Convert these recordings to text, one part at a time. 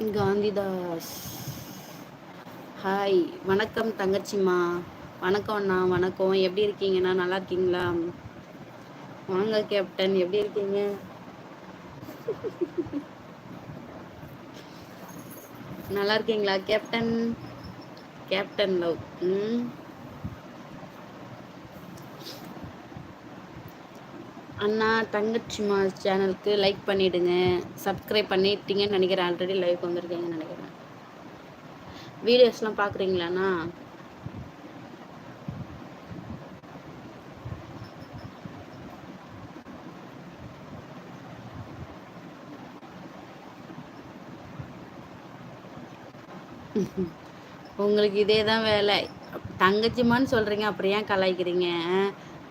Kantidas hi. வணக்கம் தங்கச்சிம்மா. வணக்கம் அண்ணா. வணக்கம். எப்படி இருக்கீங்கண்ணா? நல்லா இருக்கீங்களா? வாங்க கேப்டன், எப்படி இருக்கீங்க? நல்லா இருக்கீங்களா கேப்டன்? Captain love. அண்ணா தங்கச்சிம்மா சேனலுக்கு லைக் பண்ணிடுங்க. சப்ஸ்கிரைப் பண்ணிட்டீங்கன்னு நினைக்கிறேன். ஆல்ரெடி லைவ் வந்திருக்கீங்கன்னு நினைக்கிறேன். வீடியோஸ்லாம் பார்க்குறீங்களாண்ணா? உங்களுக்கு இதே தான் வேலை. தங்கச்சிமான்னு சொல்கிறீங்க, அப்புறம் ஏன் கலாய்க்கிறீங்க?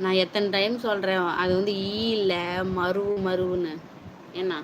நான் எத்தனை டைம் சொல்கிறேன், அது வந்து ஈ இல்லை, மருவு மருவுன்னு. என்ன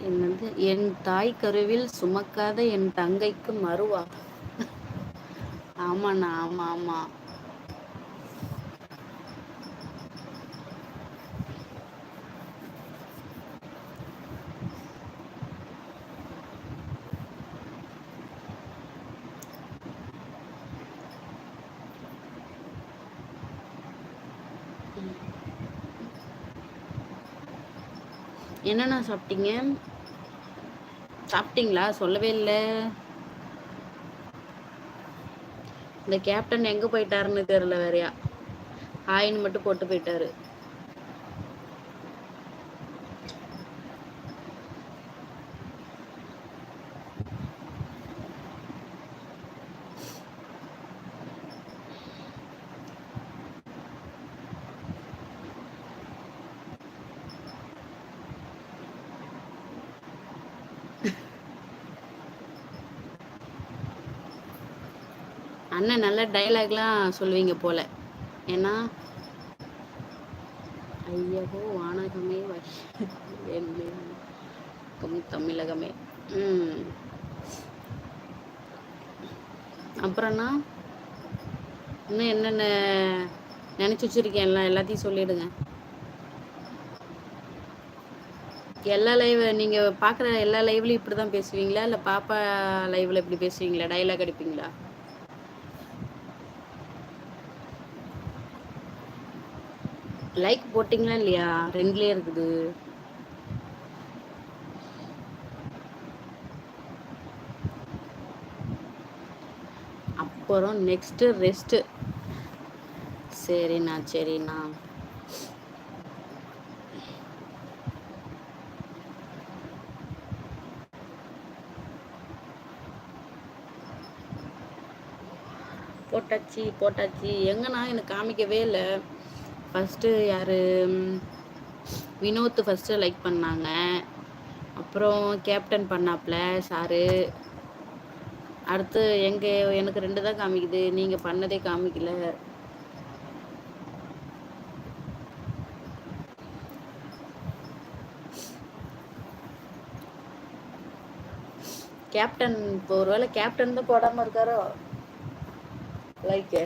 என்னது? என் தாய் கருவில் சுமக்காத என் தங்கைக்கு மருவா? ஆமாண்ணா, ஆமா ஆமா. என்னண்ணா சாப்பிட்டீங்க? சாப்பிட்டீங்களா? சொல்லவே இல்லை. இந்த கேப்டன் எங்க போயிட்டாருன்னு தெரியல வேறையா. ஹாய்ன்னு மட்டும் போட்டு போயிட்டாரு. அண்ணன் நல்ல டைலாக்லாம் சொல்லுவீங்க போல. ஏன்னா ஐயகோ வானகமே தமிழகமே. ம். அப்புறம்ண்ணா, இன்னும் என்னென்ன நினச்சி வச்சிருக்கேன்ல எல்லாத்தையும் சொல்லிடுங்க. எல்லா லைவ் நீங்கள் பார்க்குற எல்லா லைவ்லையும் இப்படி தான் பேசுவீங்களா, இல்லை பாப்பா லைவில் இப்படி பேசுவீங்களா? டைலாக் அடிப்பீங்களா? லைக் போட்டிங்களா இல்லையா? ரெண்டுலேயே இருக்குது. அப்புறம் நெக்ஸ்ட்டு ரெஸ்ட்டு. சரிண்ணா சரிண்ணா. போட்டாச்சு போட்டாச்சு. எங்கண்ணா எனக்கு காமிக்கவே இல்லை. ஃபஸ்ட்டு யார்? வினோத் ஃபஸ்ட்டு லைக் பண்ணாங்க. அப்புறம் கேப்டன் பண்ணாப்ல சாரு. அடுத்து எங்கே எனக்கு 2 தான் காமிக்குது. நீங்கள் பண்ணதே காமிக்கல. கேப்டன் இப்போ ஒருவேளை கேப்டன் தான் போடாமல் இருக்காரோ லைக்கு?